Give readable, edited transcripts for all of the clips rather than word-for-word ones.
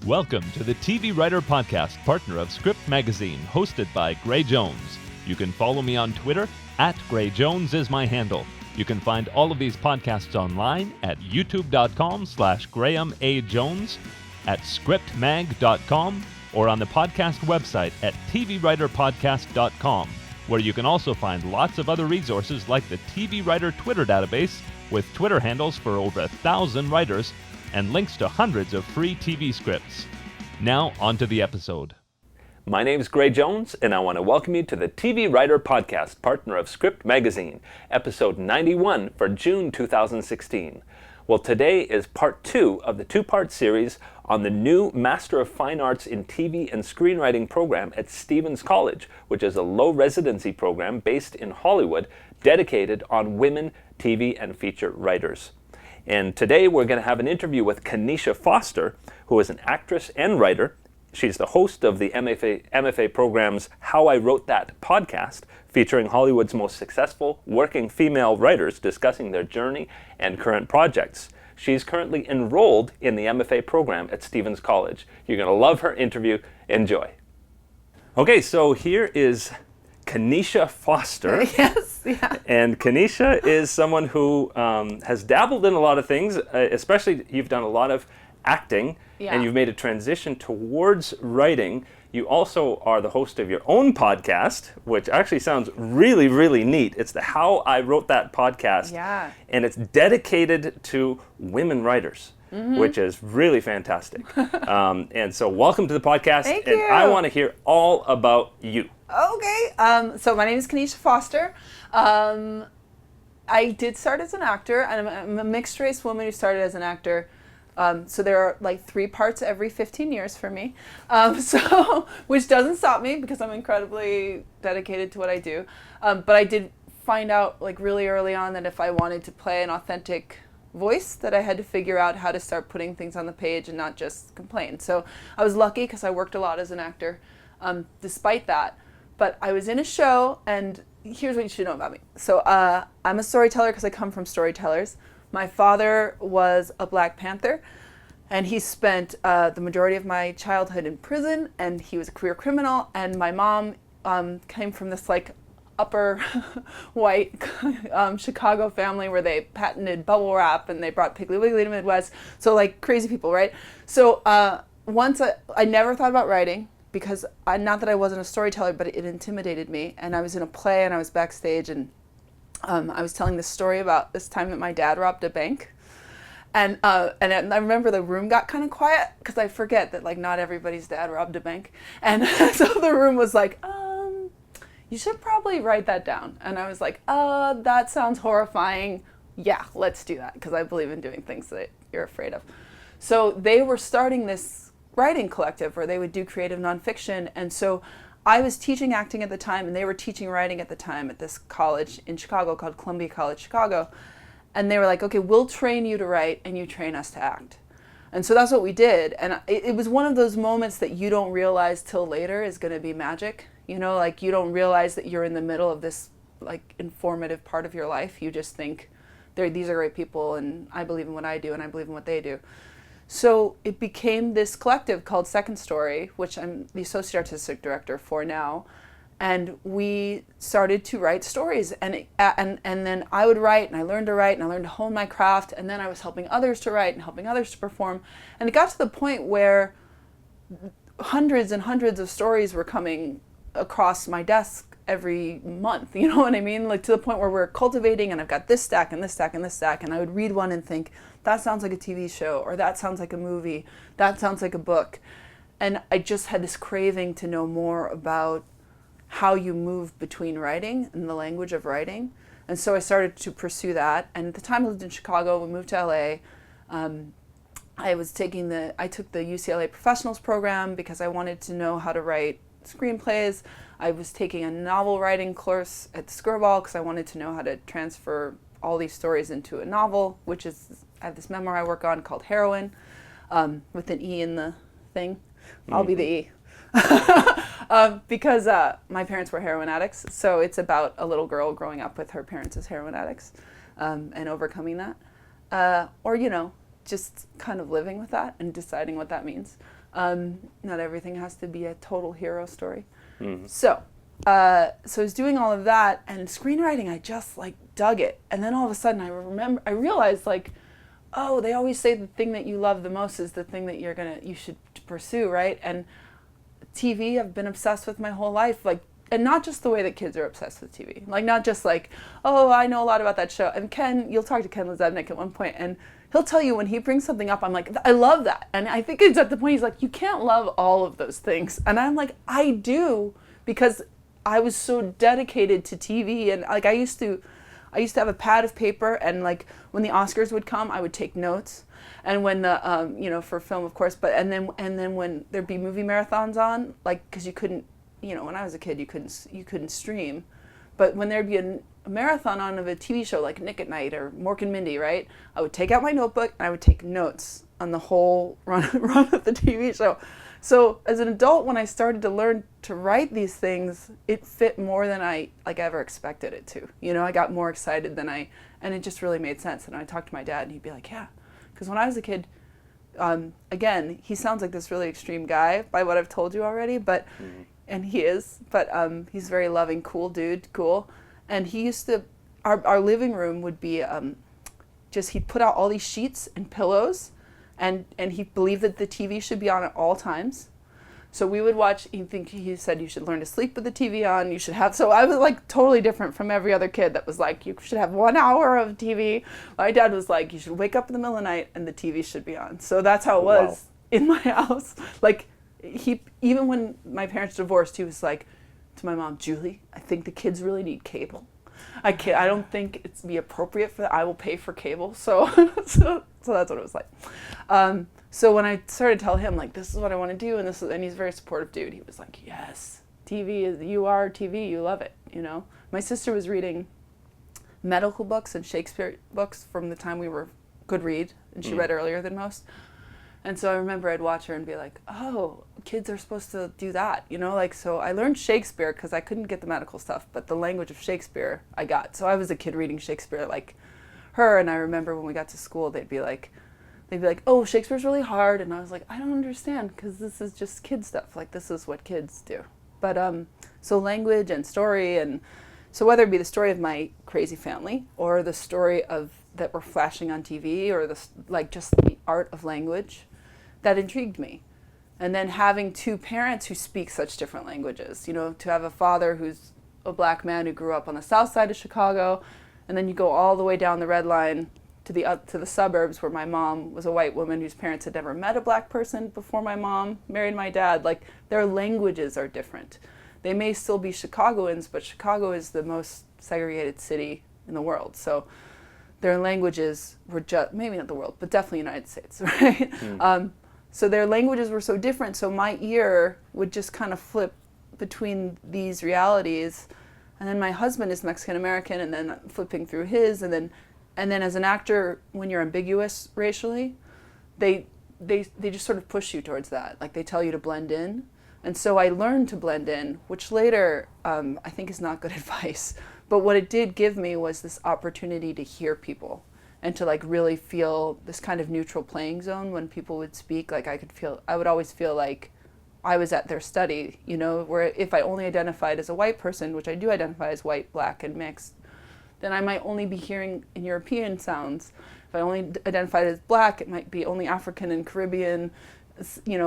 Welcome to the TV Writer Podcast, partner of Script Magazine, hosted by Gray Jones. You can follow me on Twitter, @GrayJones is my handle. You can find all of these podcasts online at youtube.com/Graham A. Jones, at scriptmag.com, or on the podcast website at tvwriterpodcast.com, where you can also find lots of other resources like the TV Writer Twitter database with Twitter handles for over 1,000 writers and links to hundreds of free TV scripts. Now, on to the episode. My name's Gray Jones, and I want to welcome you to the TV Writer Podcast, partner of Script Magazine, episode 91 for June 2016. Well, today is part 2 of the 2-part series on the new Master of Fine Arts in TV and Screenwriting program at Stevens College, which is a low residency program based in Hollywood dedicated on women TV and feature writers. And today we're going to have an interview with Khanisha Foster, who is an actress and writer. She's the host of the M.F.A program's How I Wrote That podcast, featuring Hollywood's most successful working female writers discussing their journey and current projects. She's currently enrolled in the M.F.A program at Stevens College. You're going to love her interview. Enjoy. Okay, so here is Khanisha Foster. Yes, yeah. And Khanisha is someone who has dabbled in a lot of things, especially you've done a lot of acting, and you've made a transition towards writing. You also are the host of your own podcast, which actually sounds really, really neat. It's the How I Wrote That podcast, and it's dedicated to women writers. Which is really fantastic. And so welcome to the podcast. Thank and you. I want to hear all about you. Okay, so my name is Khanisha Foster. I did start as an actor, and I'm a mixed race woman who started as an actor. So there are like 3 parts every 15 years for me, so which doesn't stop me because I'm incredibly dedicated to what I do. But I did find out like really early on that if I wanted to play an authentic voice, that I had to figure out how to start putting things on the page and not just complain. So I was lucky because I worked a lot as an actor, despite that. But I was in a show, and here's what you should know about me. So I'm a storyteller because I come from storytellers. My father was a Black Panther, and he spent the majority of my childhood in prison, and he was a career criminal. And my mom came from this like upper white Chicago family where they patented bubble wrap and they brought Piggly Wiggly to Midwest. So like crazy people, right? So once I never thought about writing because not that I wasn't a storyteller, but it intimidated me. And I was in a play and I was backstage, and I was telling this story about this time that my dad robbed a bank. And I remember the room got kind of quiet because I forget that like not everybody's dad robbed a bank. And so the room was like, you should probably write that down. And I was like, that sounds horrifying. Yeah, let's do that, because I believe in doing things that you're afraid of. So they were starting this writing collective where they would do creative nonfiction. And so I was teaching acting at the time, and they were teaching writing at the time at this college in Chicago called Columbia College Chicago. And they were like, okay, we'll train you to write and you train us to act. And so that's what we did. And it was one of those moments that you don't realize till later is going to be magic. You know, like you don't realize that you're in the middle of this like informative part of your life. You just think these are great people, and I believe in what I do and I believe in what they do. So it became this collective called Second Story, which I'm the associate artistic director for now. And we started to write stories, and then I would write, and I learned to write, and I learned to hone my craft, and then I was helping others to write and helping others to perform. And it got to the point where hundreds and hundreds of stories were coming across my desk every month, you know what I mean? Like to the point where we're cultivating, and I've got this stack and this stack and this stack, and I would read one and think, that sounds like a TV show, or that sounds like a movie, that sounds like a book. And I just had this craving to know more about how you move between writing and the language of writing. And so I started to pursue that. And at the time I lived in Chicago, we moved to LA. I took the UCLA Professionals program because I wanted to know how to write screenplays. I was taking a novel writing course at Skirball because I wanted to know how to transfer all these stories into a novel, which is, I have this memoir I work on called Heroine, with an E in the thing. I'll be the E. Because my parents were heroin addicts, so it's about a little girl growing up with her parents as heroin addicts, and overcoming that. Or, just kind of living with that and deciding what that means. Not everything has to be a total hero story. Mm-hmm. So I was doing all of that, and screenwriting, I just like dug it. And then all of a sudden I realized like, oh, they always say the thing that you love the most is the thing that you should pursue, right? And TV, I've been obsessed with my whole life, like, and not just the way that kids are obsessed with TV. Like, not just like, oh, I know a lot about that show. And you'll talk to Ken Lezebnik at one point, and he'll tell you when he brings something up, I'm like, I love that. And I think it's at the point he's like, you can't love all of those things. And I'm like, I do, because I was so dedicated to TV. And like, I used to have a pad of paper, and like when the Oscars would come, I would take notes. And when the for film, of course, and then when there'd be movie marathons on, like, because you couldn't, when I was a kid, you couldn't stream, but when there'd be a marathon on of a TV show like Nick at Night or Mork and Mindy, right? I would take out my notebook and I would take notes on the whole run of the TV show. So as an adult, when I started to learn to write these things, it fit more than I ever expected it to. I got more excited and it just really made sense. And I talked to my dad, and he'd be like, yeah. Because when I was a kid, again, he sounds like this really extreme guy by what I've told you already, but and he is, but he's a very loving, cool dude, cool. And he used to, our living room would be he'd put out all these sheets and pillows, and he believed that the TV should be on at all times. So we would watch, he said you should learn to sleep with the TV on, so I was like totally different from every other kid that was like, you should have 1 hour of TV. My dad was like, you should wake up in the middle of the night and the TV should be on. So that's how it was in my house. Like, even when my parents divorced, he was like to my mom, Julie, I think the kids really need cable. I don't think it's be appropriate for that. I will pay for cable. So that's what it was like. So when I started to tell him, like, this is what I want to do, and he's a very supportive dude, he was like, yes, you are TV, you love it, My sister was reading medical books and Shakespeare books from the time we could read, and she read earlier than most. And so I remember I'd watch her and be like, oh, kids are supposed to do that, so I learned Shakespeare because I couldn't get the medical stuff, but the language of Shakespeare I got. So I was a kid reading Shakespeare like her, and I remember when we got to school, they'd be like, oh, Shakespeare's really hard. And I was like, I don't understand, because this is just kid stuff. Like, this is what kids do. But so language and story, and so whether it be the story of my crazy family or the story that we're flashing on TV, or just the art of language, that intrigued me. And then having two parents who speak such different languages, to have a father who's a black man who grew up on the south side of Chicago, and then you go all the way down the red line to the suburbs, where my mom was a white woman whose parents had never met a black person before my mom married my dad. Like, their languages are different. They may still be Chicagoans, but Chicago is the most segregated city in the world. So their languages were maybe not the world, but definitely United States, right? So their languages were so different. So my ear would just kind of flip between these realities. And then my husband is Mexican American, and then flipping through his, and then as an actor, when you're ambiguous racially, they just sort of push you towards that. Like, they tell you to blend in. And so I learned to blend in, which later I think is not good advice. But what it did give me was this opportunity to hear people and to like really feel this kind of neutral playing zone when people would speak. Like, I would always feel like I was at their study, where if I only identified as a white person, which I do identify as white, black, and mixed, then I might only be hearing in European sounds. If I only identified as black, it might be only African and Caribbean,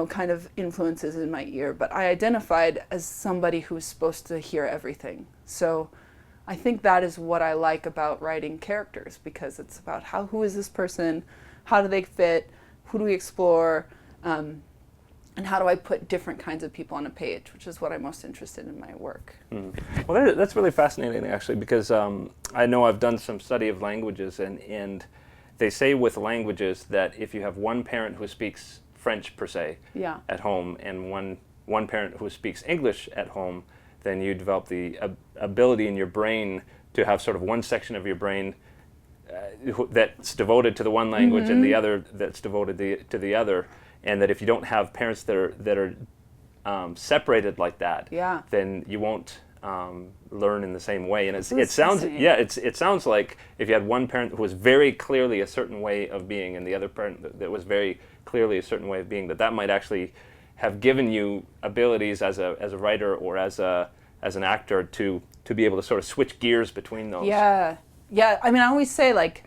kind of influences in my ear. But I identified as somebody who was supposed to hear everything. So I think that is what I like about writing characters, because it's about who is this person, how do they fit, who do we explore, and how do I put different kinds of people on a page, which is what I'm most interested in my work. Well, that's really fascinating, actually, because I know I've done some study of languages, and they say with languages that if you have one parent who speaks French, per se, at home, and one parent who speaks English at home, then you develop the ability in your brain to have sort of one section of your brain that's devoted to the one language and the other that's devoted to the other. And that if you don't have parents that are separated like that, then you won't learn in the same way. And it sounds like if you had one parent who was very clearly a certain way of being, and the other parent that was very clearly a certain way of being, that might actually have given you abilities as a writer or as an actor to be able to sort of switch gears between those. Yeah. I mean, I always say, like,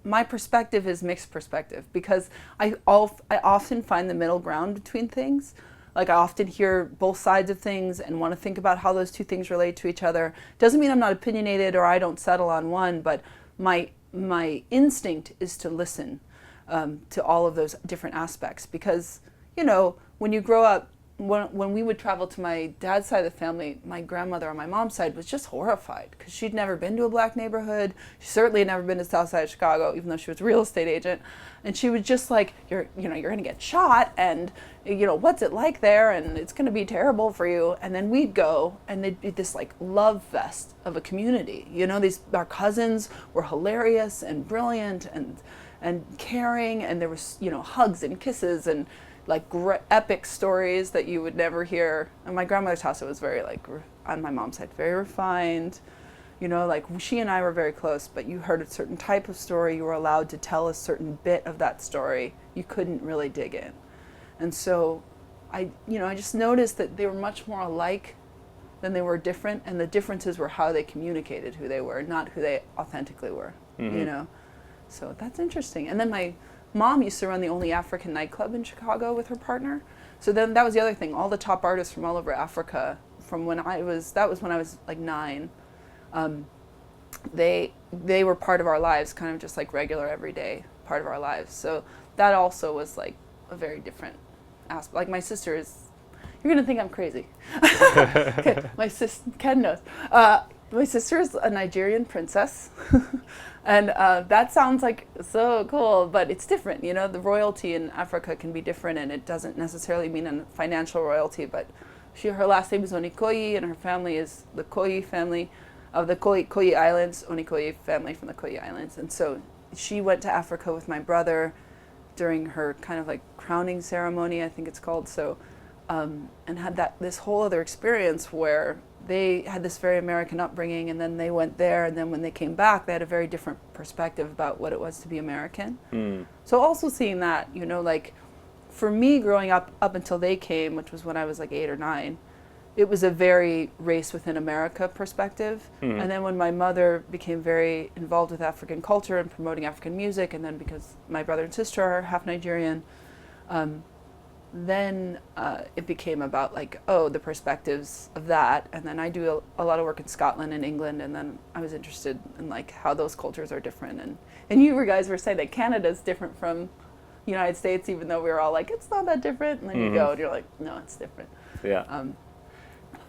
my perspective is mixed perspective, because I often find the middle ground between things. Like, I often hear both sides of things and want to think about how those two things relate to each other. Doesn't mean I'm not opinionated or I don't settle on one, but my instinct is to listen to all of those different aspects. Because, you know, when you grow up, when we would travel to my dad's side of the family, my grandmother on my mom's side was just horrified because she'd never been to a black neighborhood. She certainly had never been to the south side of Chicago, even though she was a real estate agent. And she was just like, you're going to get shot, and, you know, what's it like there? And it's going to be terrible for you. And then we'd go, and they'd be this, like, love fest of a community. You know, our cousins were hilarious and brilliant and caring, and there was, you know, hugs and kisses and, like, epic stories that you would never hear. And my grandmother's house, it was very, like, on my mom's side, very refined. You know, like, she and I were very close, but you heard a certain type of story. You were allowed to tell a certain bit of that story. You couldn't really dig in. And so I just noticed that they were much more alike than they were different. And the differences were how they communicated who they were, not who they authentically were, you know? So that's interesting. And then my mom used to run the only African nightclub in Chicago with her partner. So then that was the other thing. All the top artists from all over Africa, that was when I was like 9. They were part of our lives, kind of just like regular everyday part of our lives. So that also was like a very different aspect. Like, my sister is, you're gonna think I'm crazy. Okay, Ken knows. My sister is a Nigerian princess. And that sounds like so cool, but it's different. You know, the royalty in Africa can be different, and it doesn't necessarily mean a financial royalty, but her last name is Onikoyi, and her family is the Koyi family of the Koyi Islands, Onikoyi family from the Koyi Islands. And so she went to Africa with my brother during her kind of like crowning ceremony, I think it's called. So, and had this whole other experience where they had this very American upbringing, and then they went there, and then when they came back, they had a very different perspective about what it was to be American. So also seeing that, you know, like, for me growing up until they came, which was when I was like 8 or 9, it was a very race within America perspective. And then when my mother became very involved with African culture and promoting African music, and then because my brother and sister are half Nigerian, then it became about, like, the perspectives of that. And then I do a lot of work in Scotland and England, and then I was interested in, like, how those cultures are different. And you guys were saying that Canada's different from the United States, even though we were all like, it's not that different. And then you go and you're like, no, it's different. Yeah.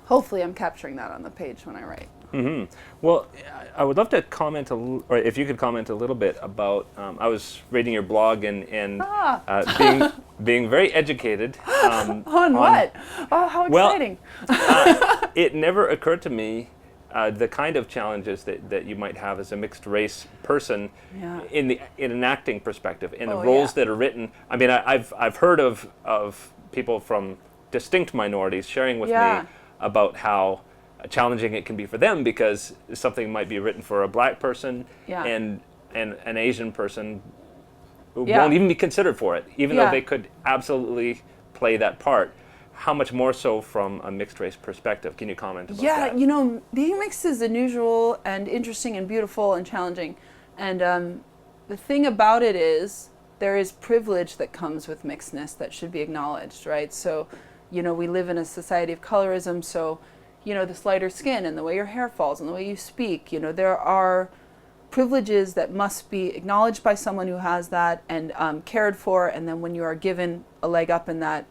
Hopefully I'm capturing that on the page when I write. Well, I would love to comment, or if you could comment a little bit about, I was reading your blog and being very educated. On what? Oh, how exciting. Well, it never occurred to me the kind of challenges that you might have as a mixed race person in an acting perspective, in the roles that are written. I mean, I've heard of people from distinct minorities sharing with me about how challenging it can be for them, because something might be written for a black person and an Asian person who won't even be considered for it, even though they could absolutely play that part. How much more so from a mixed race perspective? Can you comment about that? You know, being mixed is unusual and interesting and beautiful and challenging. And the thing about it is, there is privilege that comes with mixedness that should be acknowledged, right? So, you know, we live in a society of colorism, so, you know, this lighter skin and the way your hair falls and the way you speak, you know, there are privileges that must be acknowledged by someone who has that and cared for. And then when you are given a leg up in that,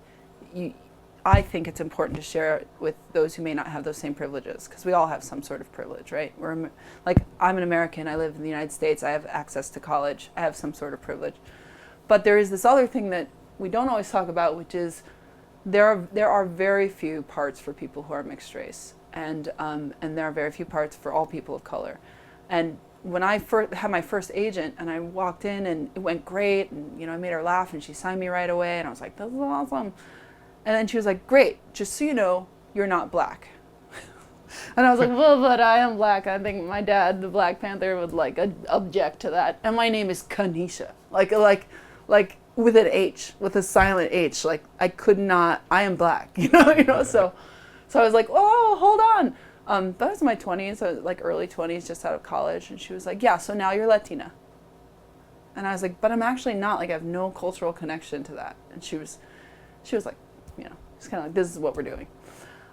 I think it's important to share it with those who may not have those same privileges, because we all have some sort of privilege, right? I'm an American, I live in the United States, I have access to college, I have some sort of privilege. But there is this other thing that we don't always talk about, which is there are very few parts for people who are mixed race, and there are very few parts for all people of color. And when I had my first agent, and I walked in, and it went great, and, you know, I made her laugh, and she signed me right away, and I was like, this is awesome. And then she was like, great, just so you know, you're not black. And I was like, well, but I am black. I think my dad, the Black Panther, would like object to that. And my name is Khanisha. Like with an H, with a silent H. Like I could not. I am black. So I was like, oh, hold on. That was my 20s, like early 20s, just out of college. And she was like, yeah, so now you're Latina. And I was like, but I'm actually not. Like I have no cultural connection to that. And she was like, it's kind of like, this is what we're doing.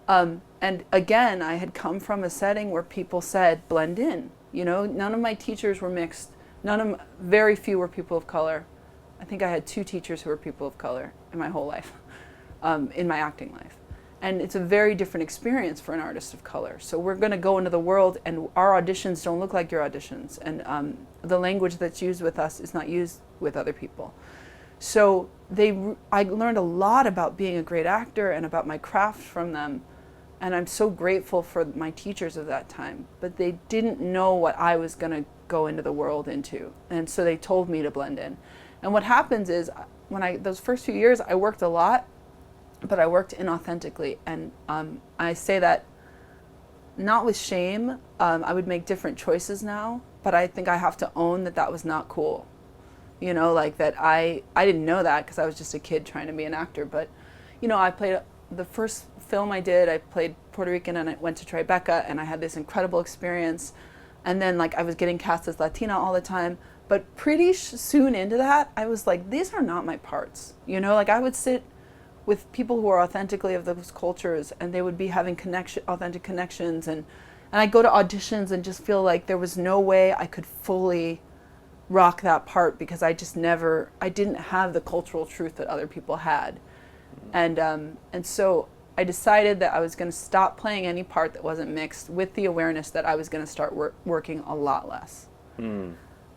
And again, I had come from a setting where people said, blend in. None of my teachers were mixed. Very few were people of color. I think I had 2 teachers who were people of color in my whole life, in my acting life. And it's a very different experience for an artist of color. So we're going to go into the world, and our auditions don't look like your auditions. And the language that's used with us is not used with other people. So I learned a lot about being a great actor and about my craft from them. And I'm so grateful for my teachers of that time. But they didn't know what I was going to go into the world into. And so they told me to blend in. And what happens is, those first few years, I worked a lot, but I worked inauthentically. And I say that not with shame. I would make different choices now, but I think I have to own that was not cool. Like that I didn't know that because I was just a kid trying to be an actor. But, I played the first film I did, I played Puerto Rican, and I went to Tribeca, and I had this incredible experience. And then I was getting cast as Latina all the time. But pretty soon into that, I was like, these are not my parts. I would sit with people who are authentically of those cultures, and they would be having authentic connections. And I'd go to auditions and just feel like there was no way I could fully rock that part because I didn't have the cultural truth that other people had. And so I decided that I was going to stop playing any part that wasn't mixed, with the awareness that I was going to start working a lot less.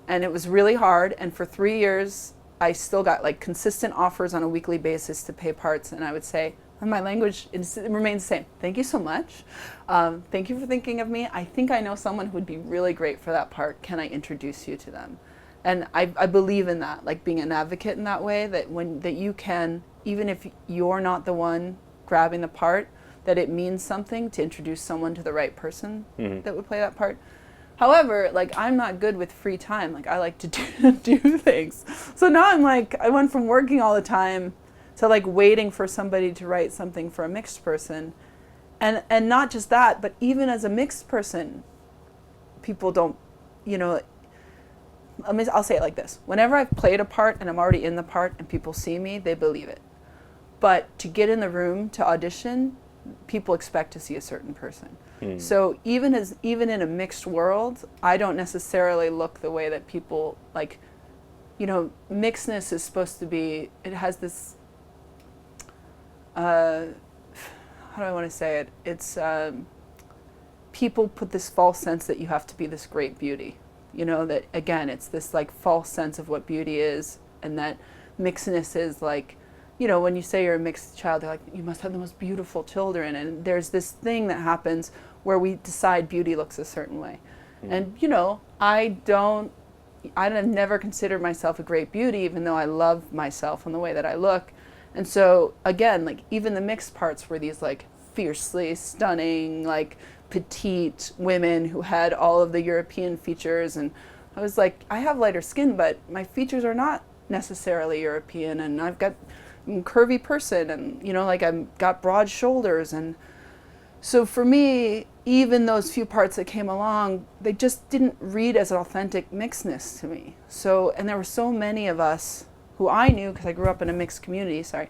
And it was really hard. And for 3 years, I still got consistent offers on a weekly basis to pay parts. And I would say, and my language it remains the same. Thank you so much. Thank you for thinking of me. I think I know someone who would be really great for that part. Can I introduce you to them? And I believe in that, being an advocate in that way, that you can, even if you're not the one grabbing the part, that it means something to introduce someone to the right person that would play that part. However, I'm not good with free time. I like to do things. So now I went from working all the time to waiting for somebody to write something for a mixed person. And not just that, but even as a mixed person, people don't, I'll say it like this. Whenever I've played a part and I'm already in the part and people see me, they believe it. But to get in the room to audition, people expect to see a certain person. So even in a mixed world, I don't necessarily look the way that people mixedness is supposed to be. It has this. How do I want to say it? It's people put this false sense that you have to be this great beauty. That again, it's this false sense of what beauty is, and that mixedness is when you say you're a mixed child, they're like, you must have the most beautiful children. And there's this thing that happens where we decide beauty looks a certain way. And, I've never considered myself a great beauty, even though I love myself and the way that I look. And so, again, even the mixed parts were these, fiercely stunning, petite women who had all of the European features. And I was like, I have lighter skin, but my features are not necessarily European. And I'm a curvy person, and I've got broad shoulders. And so for me, even those few parts that came along, they just didn't read as an authentic mixedness to me. So, and there were so many of us who I knew because I grew up in a mixed community, because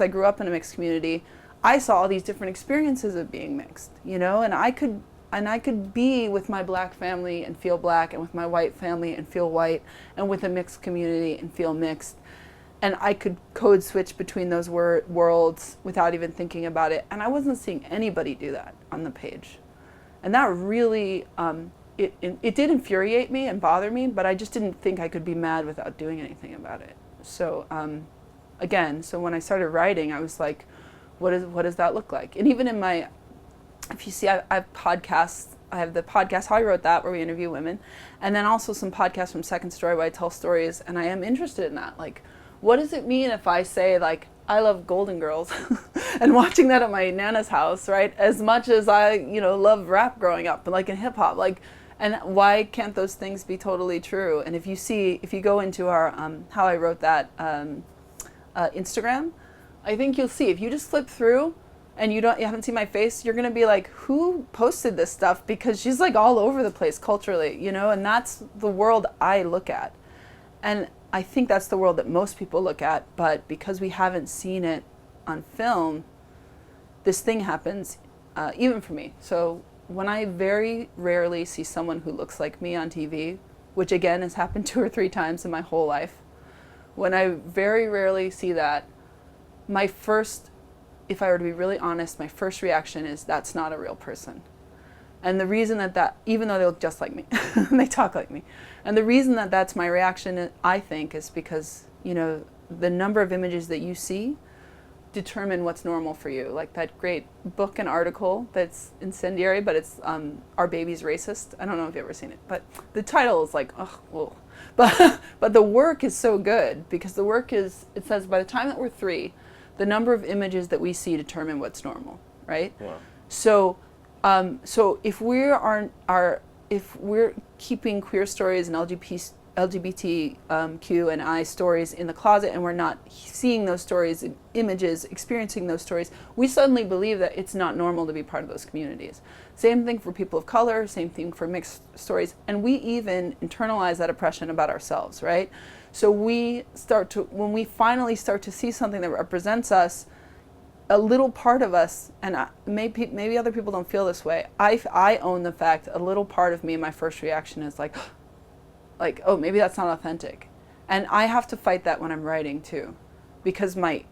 I grew up in a mixed community, I saw all these different experiences of being mixed, and I could be with my black family and feel black, and with my white family and feel white, and with a mixed community and feel mixed. And I could code switch between those worlds without even thinking about it. And I wasn't seeing anybody do that on the page. And that really, it did infuriate me and bother me, but I just didn't think I could be mad without doing anything about it. So so when I started writing, I was like, what does that look like? And even in if you see, I have podcasts. I have the podcast How I Wrote That, where we interview women. And then also some podcasts from Second Story where I tell stories. And I am interested in that. What does it mean if I say, I love Golden Girls and watching that at my Nana's house, right? As much as I, loved rap growing up, and in hip hop, And why can't those things be totally true? And if you go into our How I Wrote That Instagram, I think you'll see, if you just flip through and you haven't seen my face, you're gonna be like, who posted this stuff? Because she's like all over the place culturally, you know, and that's the world I look at. And I think that's the world that most people look at, but because we haven't seen it on film, this thing happens, even for me. So when I very rarely see someone who looks like me on TV, which again has happened 2 or 3 times in my whole life, when I very rarely see that, my first, if I were to be really honest, my first reaction is that's not a real person. And the reason that even though they look just like me, they talk like me, and the reason that that's my reaction, I think, is because, you know, the number of images that you see determine what's normal for you. Like that great book and article that's incendiary, but it's Our Baby's Racist. I don't know if you've ever seen it, but the title is like, ugh. But the work is so good, because the work is, it says by the time that we're 3, the number of images that we see determine what's normal, right? Wow. So if we're keeping queer stories and LGBTQ and I stories in the closet, and we're not seeing those stories, images, experiencing those stories, we suddenly believe that it's not normal to be part of those communities. Same thing for people of color, same thing for mixed stories, and we even internalize that oppression about ourselves, right? So when we finally start to see something that represents us, a little part of us, and maybe other people don't feel this way, I own the fact, a little part of me, my first reaction is like, oh, maybe that's not authentic. And I have to fight that when I'm writing too, because my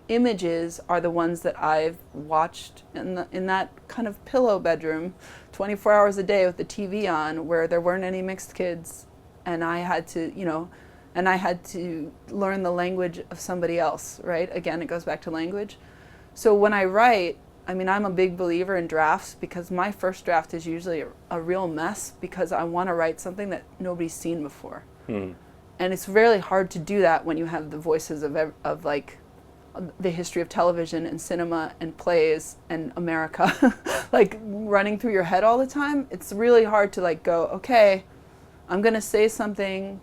images are the ones that I've watched in that kind of pillow bedroom 24 hours a day with the TV on, where there weren't any mixed kids, and I had to, you know, learn the language of somebody else, right? Again, it goes back to language. So when I write, I mean, I'm a big believer in drafts, because my first draft is usually a real mess, because I want to write something that nobody's seen before. And it's really hard to do that when you have the voices of like the history of television and cinema and plays and America like running through your head all the time. It's really hard to like go, okay, I'm going to say something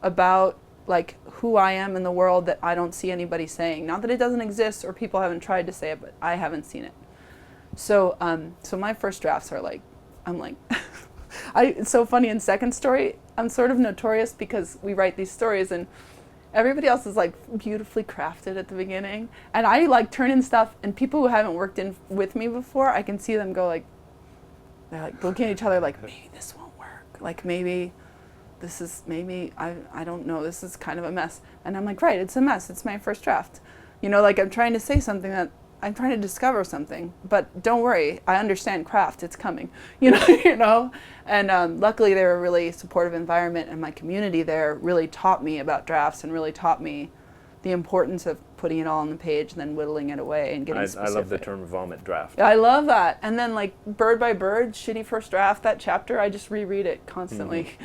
about like who I am in the world that I don't see anybody saying. Not that it doesn't exist or people haven't tried to say it, but I haven't seen it. So my first drafts are like, I'm like, it's so funny, in Second Story, I'm sort of notorious because we write these stories and everybody else is like beautifully crafted at the beginning. And I like turn in stuff, and people who haven't worked in with me before, I can see them go like, they're like looking at each other like, maybe this won't work. Like maybe I don't know, this is kind of a mess. And I'm like, right, it's a mess, it's my first draft. You know, like I'm trying to say something, that I'm trying to discover something, but don't worry, I understand craft, it's coming, you know. And luckily they were a really supportive environment, and my community there really taught me about drafts and really taught me the importance of putting it all on the page and then whittling it away and getting specific. I love the term vomit draft. I love that. And then like bird by bird, shitty first draft, that chapter, I just reread it constantly.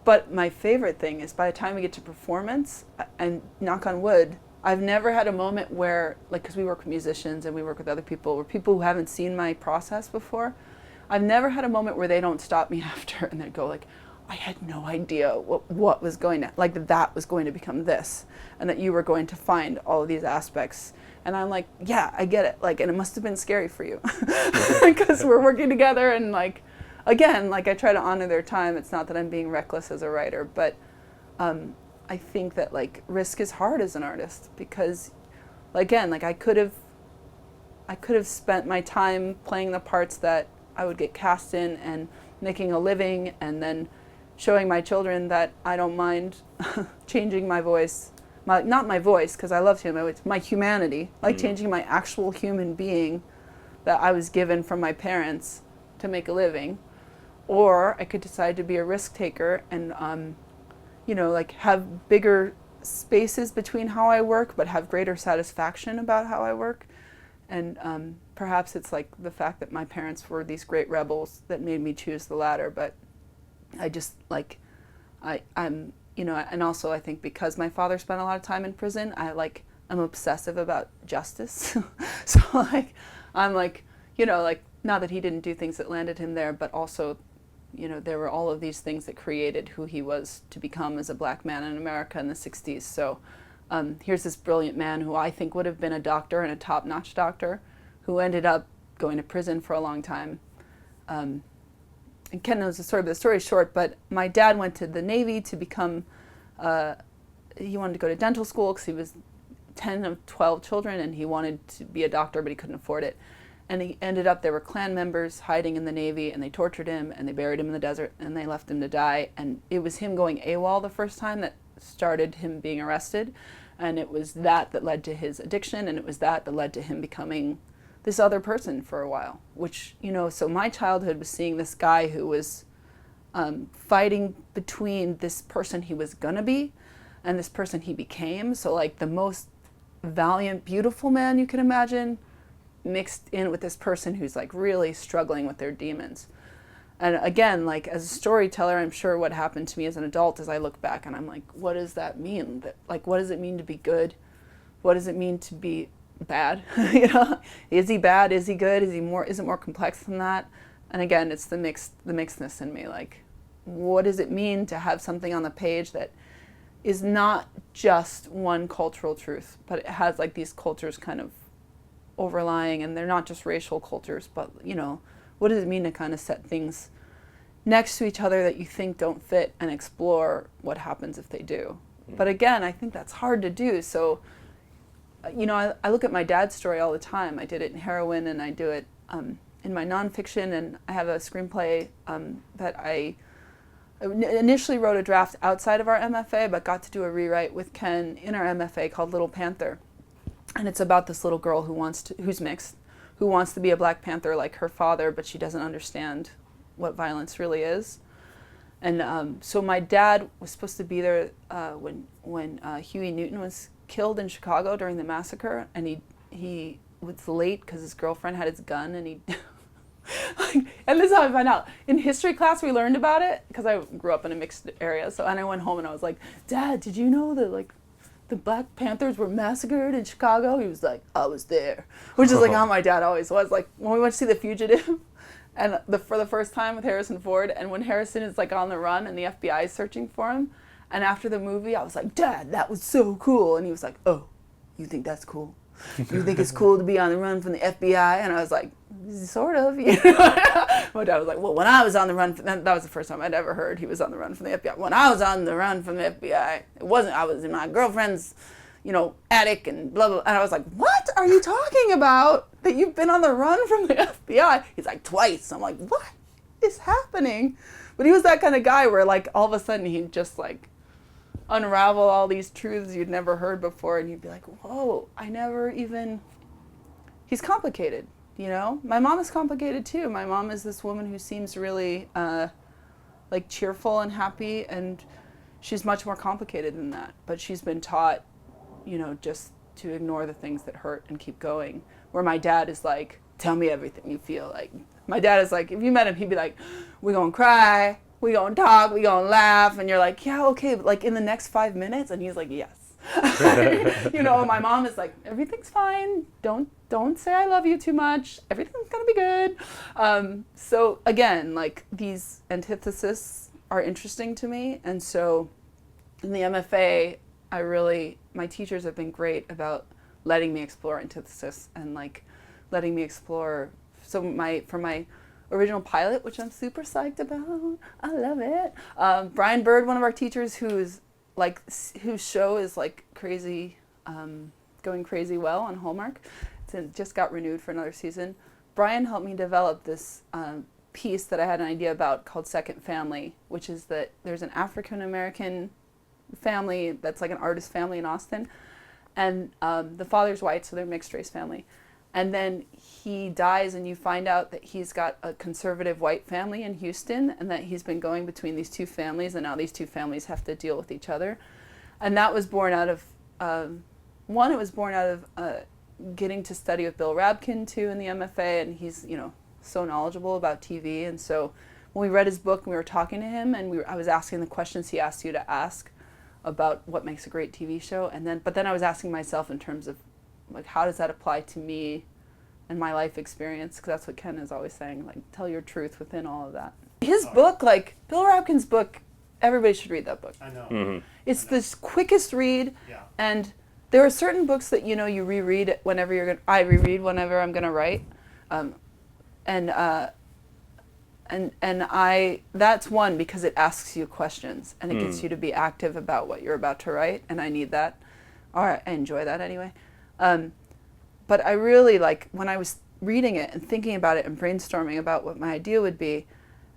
But my favorite thing is by the time we get to performance, and knock on wood, I've never had a moment where, like, because we work with musicians and we work with other people, or people who haven't seen my process before, I've never had a moment where they don't stop me after and they go like, I had no idea what was going to, like that was going to become this, and that you were going to find all of these aspects. And I'm like, yeah, I get it. Like, and it must have been scary for you because we're working together, and like, again, like I try to honor their time. It's not that I'm being reckless as a writer, but I think that like risk is hard as an artist, because again, like I could have spent my time playing the parts that I would get cast in and making a living, and then showing my children that I don't mind changing my voice, not my voice because I love him, it's my humanity, like changing my actual human being that I was given from my parents to make a living. Or I could decide to be a risk taker and like have bigger spaces between how I work, but have greater satisfaction about how I work. And perhaps it's like the fact that my parents were these great rebels that made me choose the latter. But I just like, I'm and also I think because my father spent a lot of time in prison, I'm obsessive about justice. So like, I'm like, like, not that he didn't do things that landed him there, but also there were all of these things that created who he was to become as a black man in America in the 60s. So here's this brilliant man who I think would have been a doctor and a top-notch doctor, who ended up going to prison for a long time. And Ken knows the story, but the story's short, but my dad went to the Navy to become, he wanted to go to dental school because he was 10 of 12 children, and he wanted to be a doctor, but he couldn't afford it. And he ended up, there were Klan members hiding in the Navy, and they tortured him, and they buried him in the desert, and they left him to die. And it was him going AWOL the first time that started him being arrested. And it was that led to his addiction, and it was that led to him becoming this other person for a while. Which, so my childhood was seeing this guy who was fighting between this person he was gonna be and this person he became. So like the most valiant, beautiful man you can imagine, mixed in with this person who's like really struggling with their demons. And again, like as a storyteller, I'm sure what happened to me as an adult is I look back and I'm like, what does that mean? Like, what does it mean to be good? What does it mean to be bad? Is he bad? Is he good? Is it more complex than that? And again, it's the mixedness in me. Like, what does it mean to have something on the page that is not just one cultural truth, but it has like these cultures kind of overlying, and they're not just racial cultures, but what does it mean to kind of set things next to each other that you think don't fit and explore what happens if they do. But again, I think that's hard to do. So I look at my dad's story all the time. I did it in Heroine, and I do it in my nonfiction, and I have a screenplay that I initially wrote a draft outside of our M.F.A, but got to do a rewrite with Ken in our M.F.A called Little Panther. And it's about this little girl who's mixed, who wants to be a Black Panther like her father, but she doesn't understand what violence really is. And so my dad was supposed to be there when Huey Newton was killed in Chicago during the massacre, and he was late because his girlfriend had his gun, and he and this is how I find out. In history class, we learned about it because I grew up in a mixed area. And I went home and I was like, Dad, did you know that the Black Panthers were massacred in Chicago? He was like, I was there, which is like how my dad always was. Like when we went to see The Fugitive, and for the first time with Harrison Ford, and when Harrison is like on the run and the FBI is searching for him, and after the movie, I was like, Dad, that was so cool, and he was like, oh, you think that's cool? You think it's cool to be on the run from the FBI? And I was like, sort of. My dad was like, well, when I was on the run, that was the first time I'd ever heard he was on the run from the FBI. When I was on the run from the FBI, I was in my girlfriend's, attic and blah, blah. And I was like, what are you talking about? That you've been on the run from the FBI? He's like, twice. I'm like, what is happening? But he was that kind of guy where like all of a sudden he'd just like unravel all these truths you'd never heard before, and you'd be like, whoa, he's complicated, My mom is complicated too. My mom is this woman who seems really like cheerful and happy, and she's much more complicated than that. But she's been taught, just to ignore the things that hurt and keep going. Where my dad is like, tell me everything you feel. Like, my dad is like, if you met him, he'd be like, we're gonna cry, we gonna talk, we gonna laugh, and you're like, yeah, okay, but like in the next 5 minutes, and he's like, yes. My mom is like, everything's fine, don't say I love you too much, everything's gonna be good. So again, like these antitheses are interesting to me, and so in the M.F.A, my teachers have been great about letting me explore antithesis and like letting me explore. So for my original pilot, which I'm super psyched about, I love it. Brian Bird, one of our teachers, whose show is like crazy, going crazy well on Hallmark. It just got renewed for another season. Brian helped me develop this piece that I had an idea about called Second Family, which is that there's an African American family that's like an artist family in Austin, and the father's white, so they're a mixed race family. And then he dies, and you find out that he's got a conservative white family in Houston, and that he's been going between these two families, and now these two families have to deal with each other. And that was born out of, getting to study with Bill Rabkin, too, in the M.F.A, and he's, so knowledgeable about TV. And so when we read his book, and we were talking to him, and I was asking the questions he asked you to ask about what makes a great TV show, but then I was asking myself in terms of, like, how does that apply to me and my life experience? Because that's what Ken is always saying, like, tell your truth within all of that. his book, like Bill Rapkin's book, everybody should read that book. I know. Mm-hmm. It's the quickest read, and there are certain books that you reread whenever you're gonna. I reread whenever I'm gonna write, and that's one because it asks you questions and it gets you to be active about what you're about to write, and I need that, or I enjoy that anyway. But I really like when I was reading it and thinking about it and brainstorming about what my idea would be,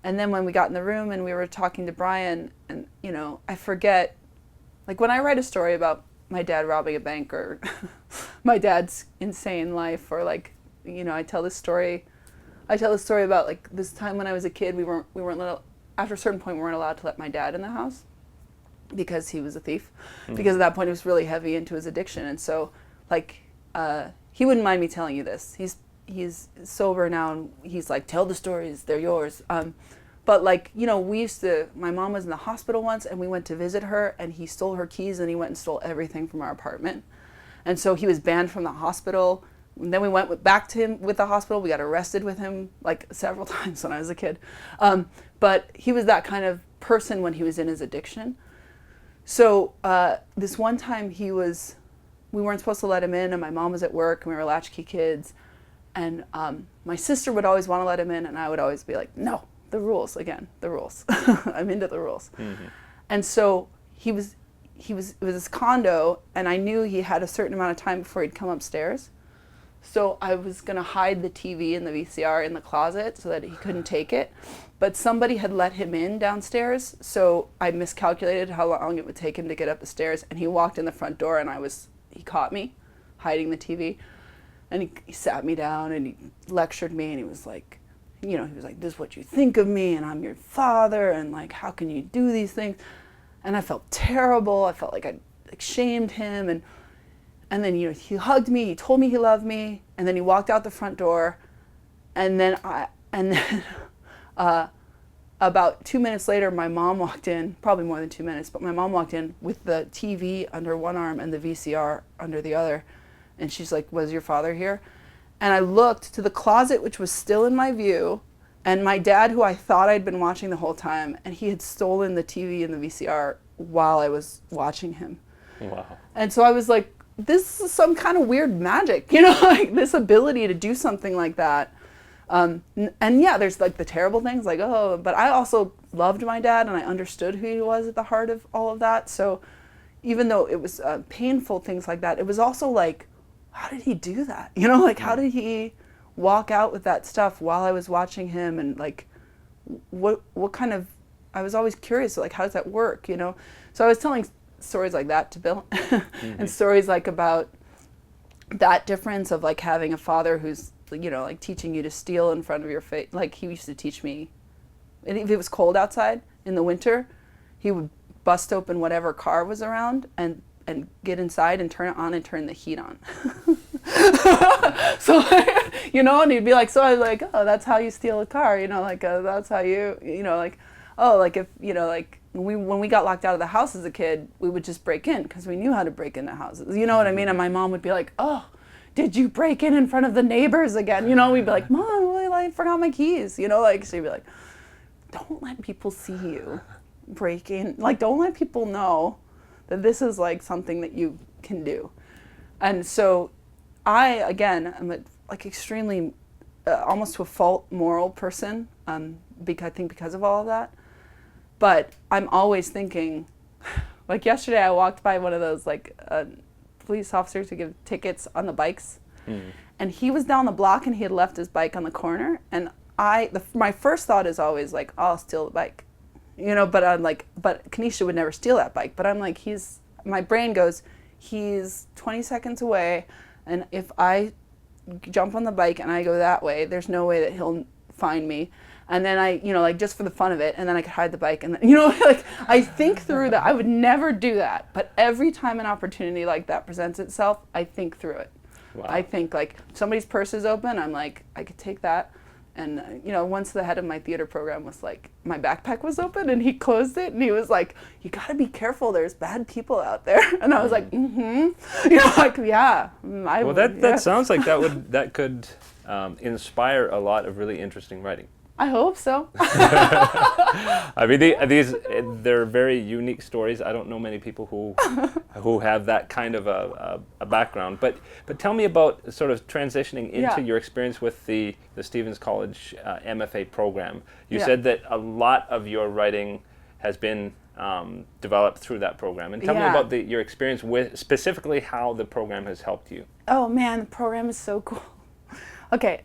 and then when we got in the room and we were talking to Brian, and I forget, like when I write a story about my dad robbing a bank or my dad's insane life, or like I tell this story about like this time when I was a kid, we weren't after a certain point we weren't allowed to let my dad in the house because he was a thief. Because at that point he was really heavy into his addiction, and so like he wouldn't mind me telling you this. He's sober now, and he's like, tell the stories, they're yours. But like my mom was in the hospital once, and we went to visit her, and he stole her keys, and he went and stole everything from our apartment, and so he was banned from the hospital. And then we went back to him with the hospital. We got arrested with him like several times when I was a kid. But he was that kind of person when he was in his addiction. So this one time we weren't supposed to let him in, and my mom was at work, and we were latchkey kids. And my sister would always want to let him in, and I would always be like, no, the rules, again, the rules. I'm into the rules. Mm-hmm. And so it was this condo, and I knew he had a certain amount of time before he'd come upstairs. So I was going to hide the TV and the VCR in the closet so that he couldn't take it. But somebody had let him in downstairs, so I miscalculated how long it would take him to get up the stairs. And he walked in the front door, and he caught me hiding the TV. And he sat me down, and he lectured me, and he was like, this is what you think of me, and I'm your father, and like, how can you do these things? And I felt terrible. I felt like I shamed him, and then he hugged me. He told me he loved me, and then he walked out the front door, and then about 2 minutes later, my mom walked in. Probably more than 2 minutes, but my mom walked in with the TV under one arm and the VCR under the other, and she's like, "Was your father here?" And I looked to the closet, which was still in my view, and my dad, who I thought I'd been watching the whole time, and he had stolen the TV and the VCR while I was watching him. Wow. And so I was like, this is some kind of weird magic, like this ability to do something like that. And yeah, there's like the terrible things, like, but I also loved my dad, and I understood who he was at the heart of all of that. So even though it was painful things like that, it was also like, how did he do that? How did he walk out with that stuff while I was watching him? And like, what kind of, I was always curious, like, how does that work, So I was telling stories like that to Bill, and stories like about that difference of like having a father who's, like teaching you to steal in front of your face. Like he used to teach me, if it was cold outside in the winter, he would bust open whatever car was around and get inside and turn it on and turn the heat on. So, and he'd be like, so I was like, oh, that's how you steal a car, that's how you, like, oh, like if, like when we got locked out of the house as a kid, we would just break in because we knew how to break into houses. You know what I mean? And my mom would be like, oh, did you break in front of the neighbors again? We'd be like, Mom, I forgot my keys. Like she'd be like, don't let people see you break in. Like, don't let people know that this is like something that you can do. And so I, again, am extremely, almost to a fault, moral person, I think because of all of that. But I'm always thinking, like yesterday I walked by one of those police officers who give tickets on the bikes. And he was down the block and he had left his bike on the corner. And my first thought is always like, oh, I'll steal the bike. But I'm like, but Khanisha would never steal that bike. But I'm like, my brain goes, he's 20 seconds away, and if I jump on the bike and I go that way, there's no way that he'll find me. And then I, just for the fun of it, and then I could hide the bike, and then, I think through that. I would never do that, but every time an opportunity like that presents itself, I think through it. Wow. I think like somebody's purse is open, I'm like, I could take that. And, once the head of my theater program was like, my backpack was open and he closed it and he was like, you got to be careful. There's bad people out there. And I was like, yeah. That sounds like that could inspire a lot of really interesting writing. I hope so. I mean, they're very unique stories. I don't know many people who have that kind of a background. But tell me about sort of transitioning into your experience with the Stevens College M.F.A. program. You said that a lot of your writing has been developed through that program. And tell me about your experience with specifically how the program has helped you. Oh man, the program is so cool. Okay.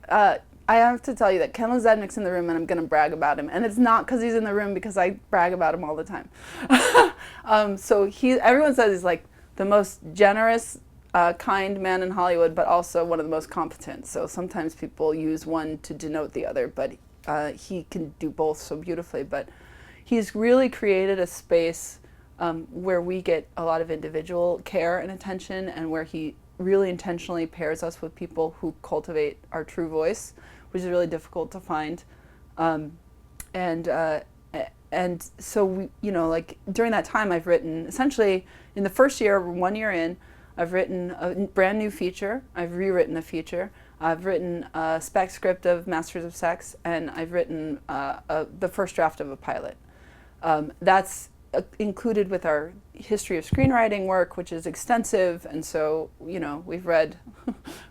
I have to tell you that Ken Lezednik's in the room, and I'm going to brag about him. And it's not because he's in the room, because I brag about him all the time. So everyone says he's like the most generous, kind man in Hollywood, but also one of the most competent. So sometimes people use one to denote the other, but he can do both so beautifully. But he's really created a space where we get a lot of individual care and attention, and where he really intentionally pairs us with people who cultivate our true voice, which is really difficult to find. And so we, like during that time, I've written essentially in the first year, 1 year in, I've written a brand new feature. I've rewritten a feature. I've written a spec script of Masters of Sex, and I've written the first draft of a pilot. That's included with our history of screenwriting work, which is extensive, and so we've read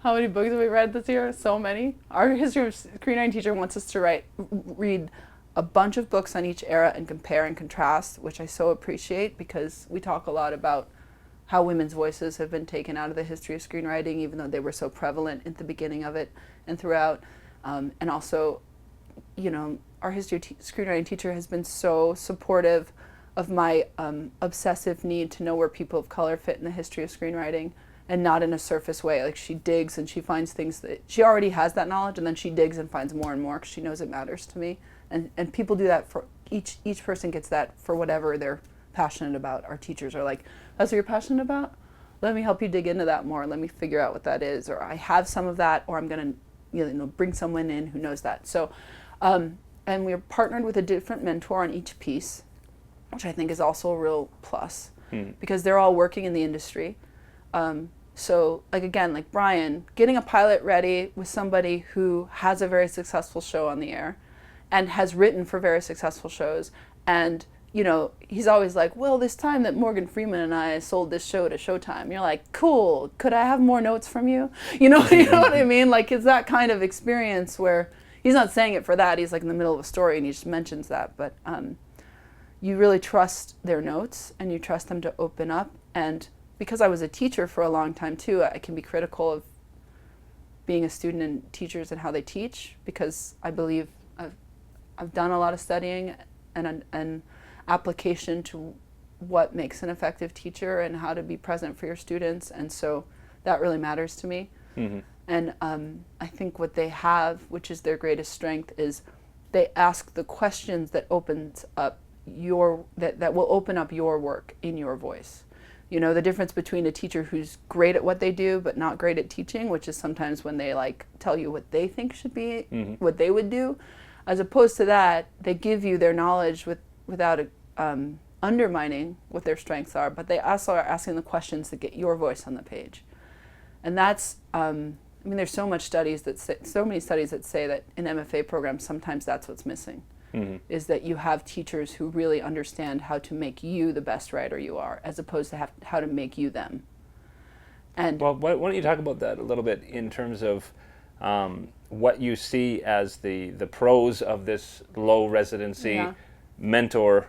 how many books have we read this year? So many. Our history of screenwriting teacher wants us to read a bunch of books on each era and compare and contrast, which I so appreciate, because we talk a lot about how women's voices have been taken out of the history of screenwriting, even though they were so prevalent at the beginning of it and throughout. And also, our history of screenwriting teacher has been so supportive of my obsessive need to know where people of color fit in the history of screenwriting, and not in a surface way. Like, she digs and she finds things that she already has that knowledge, and then she digs and finds more and more because she knows it matters to me. And people do that for each person gets that for whatever they're passionate about. Our teachers are like, that's what you're passionate about? Let me help you dig into that more. Let me figure out what that is. Or I have some of that, or I'm going to bring someone in who knows that. So, and we're partnered with a different mentor on each piece, which I think is also a real plus, because they're all working in the industry. So like Brian, getting a pilot ready with somebody who has a very successful show on the air and has written for very successful shows. And, he's always like, well, this time that Morgan Freeman and I sold this show to Showtime. You're like, cool, could I have more notes from you? You know what I mean? Like, it's that kind of experience where he's not saying it for that. He's like in the middle of a story and he just mentions that. But you really trust their notes, and you trust them to open up. And because I was a teacher for a long time too, I can be critical of being a student and teachers and how they teach, because I believe I've done a lot of studying and application to what makes an effective teacher and how to be present for your students, and so that really matters to me. Mm-hmm. And I think what they have, which is their greatest strength, is they ask the questions that opens up that will open up your work in your voice. The difference between a teacher who's great at what they do but not great at teaching, which is sometimes when they tell you what they think should be what they would do, as opposed to that, they give you their knowledge without undermining what their strengths are, but they also are asking the questions that get your voice on the page. And that's there's so many studies that say that in M.F.A. programs sometimes that's what's missing. Is that you have teachers who really understand how to make you the best writer you are, as opposed to how to make you them. And well, why don't you talk about that a little bit in terms of what you see as the pros of this low residency mentor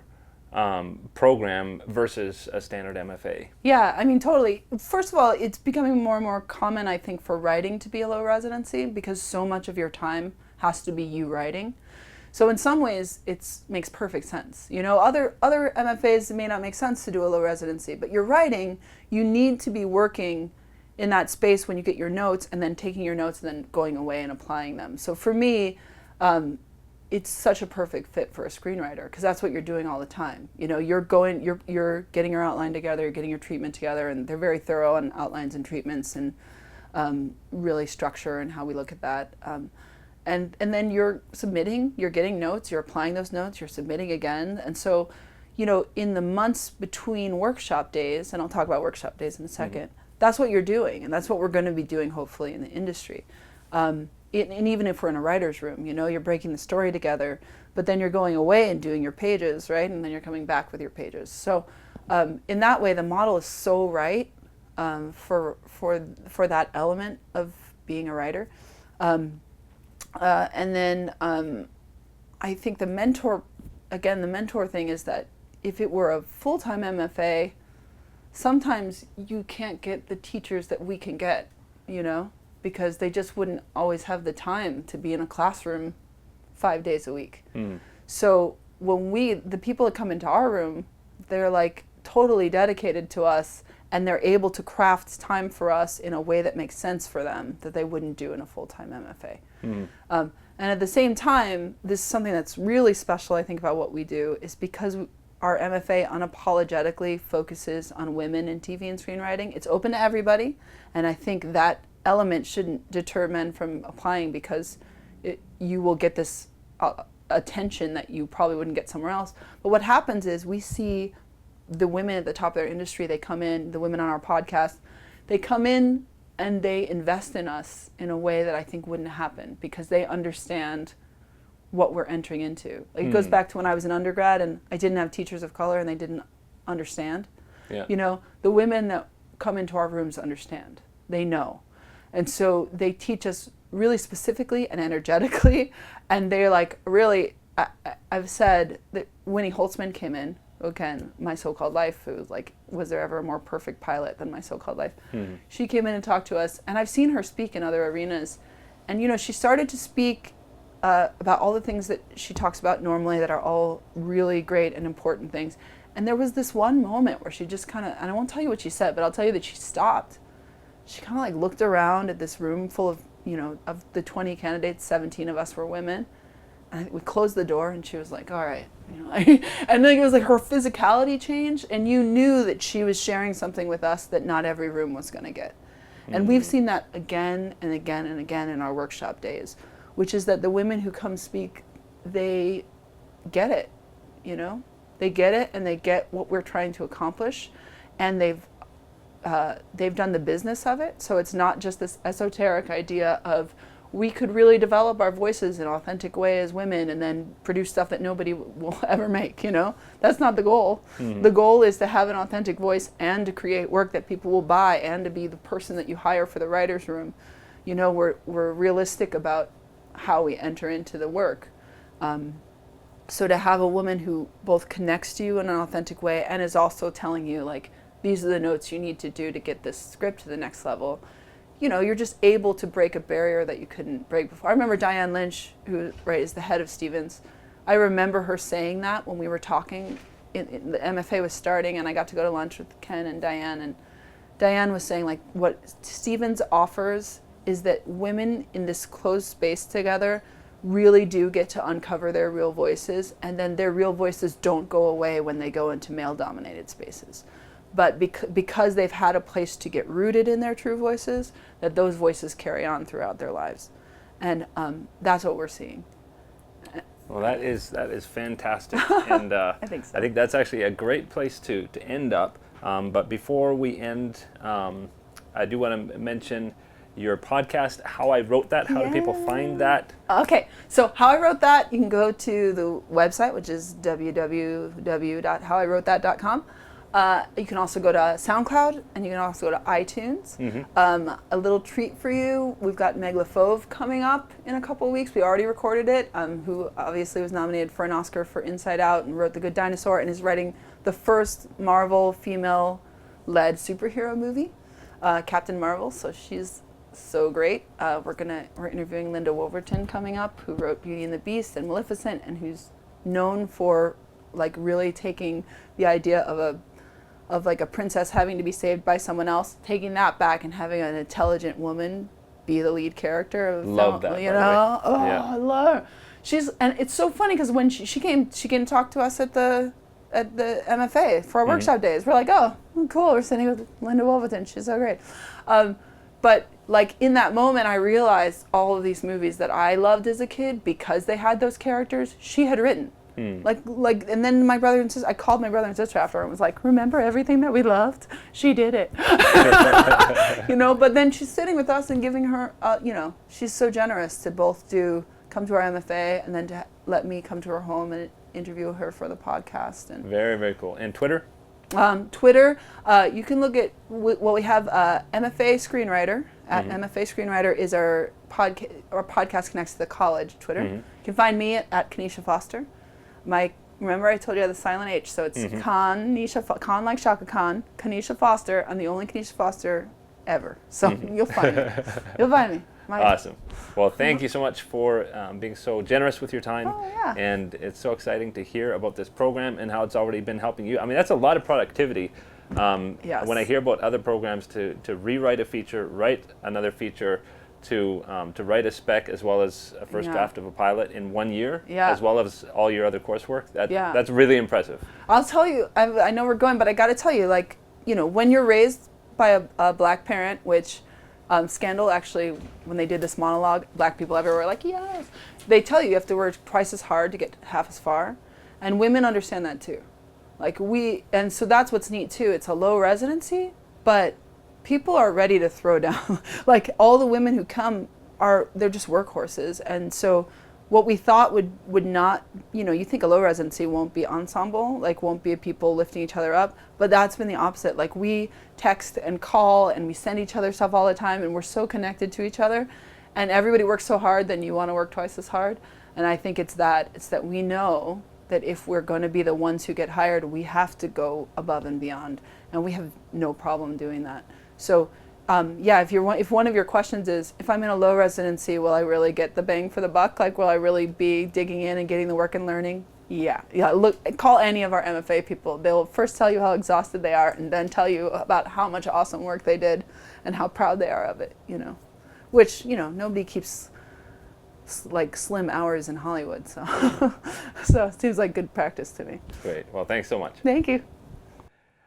program versus a standard M.F.A. Yeah, totally. First of all, it's becoming more and more common, I think, for writing to be a low residency, because so much of your time has to be you writing. So in some ways, it makes perfect sense. Other MFAs, it may not make sense to do a low residency, but you're writing, you need to be working in that space when you get your notes, and then taking your notes and then going away and applying them. So for me, it's such a perfect fit for a screenwriter, because that's what you're doing all the time. You're getting your outline together, you're getting your treatment together, and they're very thorough on outlines and treatments and really structure and how we look at that. And then you're submitting, you're getting notes, you're applying those notes, you're submitting again. And so, in the months between workshop days, and I'll talk about workshop days in a second, that's what you're doing, and that's what we're going to be doing hopefully in the industry. and even if we're in a writer's room, you know, you're breaking the story together, but then you're going away and doing your pages, right? And then you're coming back with your pages. So in that way, the model is so right for that element of being a writer. And then I think the mentor thing is that if it were a full-time M.F.A., sometimes you can't get the teachers that we can get, you know, because they just wouldn't always have the time to be in a classroom 5 days a week. So when the people that come into our room, they're like totally dedicated to us, and they're able to craft time for us in a way that makes sense for them that they wouldn't do in a full-time M.F.A. And at the same time, this is something that's really special, I think, about what we do, is because our MFA unapologetically focuses on women in TV and screenwriting. It's open to everybody, and I think that element shouldn't deter men from applying, because you will get this attention that you probably wouldn't get somewhere else. But what happens is we see the women at the top of their industry, they come in, the women on our podcast, they come in and they invest in us in a way that I think wouldn't happen, because they understand what we're entering into. Like, it goes back to when I was an undergrad and I didn't have teachers of color and they didn't understand. Yeah. You know, the women that come into our rooms understand. They know. And so they teach us really specifically and energetically, and they're like, really, I've said that Winnie Holtzman came in, again, My So-Called Life, it was like, was there ever a more perfect pilot than My So-Called Life? She came in and talked to us, and I've seen her speak in other arenas, and you know, she started to speak about all the things that she talks about normally that are all really great and important things. And there was this one moment where she just kind of, and I won't tell you what she said, but I'll tell you that she stopped. She kind of like looked around at this room full of, you know, of the 20 candidates, 17 of us were women. And we closed the door and she was like, all right. You know, and then it was like her physicality changed, and you knew that she was sharing something with us that not every room was going to get. And we've seen that again and again and again in our workshop days, which is that the women who come speak, they get it, you know? They get it, and they get what we're trying to accomplish, and they've done the business of it. So it's not just this esoteric idea of we could really develop our voices in an authentic way as women and then produce stuff that nobody will ever make, you know? That's not the goal. The goal is to have an authentic voice and to create work that people will buy and to be the person that you hire for the writer's room. You know, we're realistic about how we enter into the work. So to have a woman who both connects to you in an authentic way and is also telling you, like, these are the notes you need to do to get this script to the next level, you know, you're just able to break a barrier that you couldn't break before. I remember Diane Lynch, who is the head of Stevens. I remember her saying that when we were talking, the MFA was starting, and I got to go to lunch with Ken and Diane was saying, like, what Stevens offers is that women in this closed space together really do get to uncover their real voices, and then their real voices don't go away when they go into male-dominated spaces. But because they've had a place to get rooted in their true voices, that those voices carry on throughout their lives. And that's what we're seeing. Well, that is fantastic. And I think so. I think that's actually a great place to end up. But before we end, I do want to mention your podcast, How I Wrote That. How do people find that? Okay, so How I Wrote That, you can go to the website, which is www.howIwrothethat.com. You can also go to SoundCloud, and you can also go to iTunes. A little treat for you, we've got Meg LaFauve coming up in a couple of weeks. We already recorded it, who obviously was nominated for an Oscar for Inside Out and wrote The Good Dinosaur, and is writing the first Marvel female-led superhero movie, Captain Marvel, so she's so great. We're interviewing Linda Wolverton coming up, who wrote Beauty and the Beast and Maleficent, and who's known for, like, really taking the idea of like a princess having to be saved by someone else, taking that back and having an intelligent woman be the lead character of love film, that, you know. Oh, yeah. I love her. And it's so funny because when she came to talk to us at the MFA for our workshop days. We're like, oh, cool. We're sitting with Linda Wolverton. She's so great. But like in that moment, I realized all of these movies that I loved as a kid, because they had those characters, she had written. Like, and then my brother and sister, I called my brother and sister after and was like, remember everything that we loved? She did it. You know, but then she's sitting with us and giving her, you know, she's so generous to both come to our M.F.A. and then to let me come to her home and interview her for the podcast. And very, very cool. And Twitter? Twitter, you can look at, well, we have M.F.A. Screenwriter. At M.F.A. Screenwriter is our podcast connects to the college Twitter. You can find me at Khanisha Foster. Remember I told you I had the silent H, so it's Khanisha, Khan like Shaka Khan, Khanisha Foster. I'm the only Khanisha Foster ever. So you'll find me. You'll find me. Awesome. Well, thank you so much for being so generous with your time. Oh, yeah. And it's so exciting to hear about this program and how it's already been helping you. I mean, that's a lot of productivity. Yes. When I hear about other programs to rewrite a feature, write another feature, to write a spec as well as a first draft of a pilot in 1 year, as well as all your other coursework, that's really impressive. I'll tell you, I know we're going, but I got to tell you, like, you know, when you're raised by a black parent, which Scandal actually, when they did this monologue, black people everywhere were like, yes. They tell you have to work twice as hard to get half as far, and women understand that too. Like and so that's what's neat too. It's a low residency, but people are ready to throw down. Like all the women who come they're just workhorses. And so what we thought would not, you know, you think a low residency won't be ensemble, like won't be people lifting each other up, but that's been the opposite. Like we text and call and we send each other stuff all the time and we're so connected to each other and everybody works so hard, then you want to work twice as hard. And I think it's that we know that if we're going to be the ones who get hired, we have to go above and beyond, and we have no problem doing that. So, if one of your questions is, if I'm in a low residency, will I really get the bang for the buck? Like, will I really be digging in and getting the work and learning? Yeah. Look, call any of our M.F.A. people. They'll first tell you how exhausted they are, and then tell you about how much awesome work they did, and how proud they are of it. You know, which nobody keeps like slim hours in Hollywood, so so it seems like good practice to me. Great. Well, thanks so much. Thank you.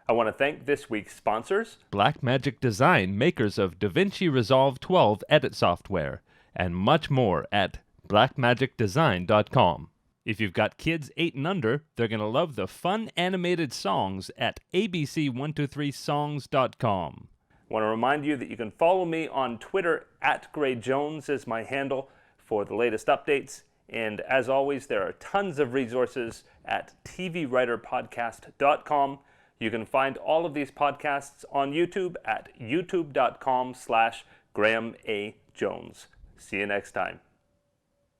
I want to thank this week's sponsors, Blackmagic Design, makers of DaVinci Resolve 12 edit software, and much more at blackmagicdesign.com. If you've got kids 8 and under, they're going to love the fun animated songs at abc123songs.com. I want to remind you that you can follow me on Twitter at GrayJones is my handle for the latest updates. And as always, there are tons of resources at tvwriterpodcast.com. You can find all of these podcasts on YouTube at youtube.com/Graham A. Jones. See you next time.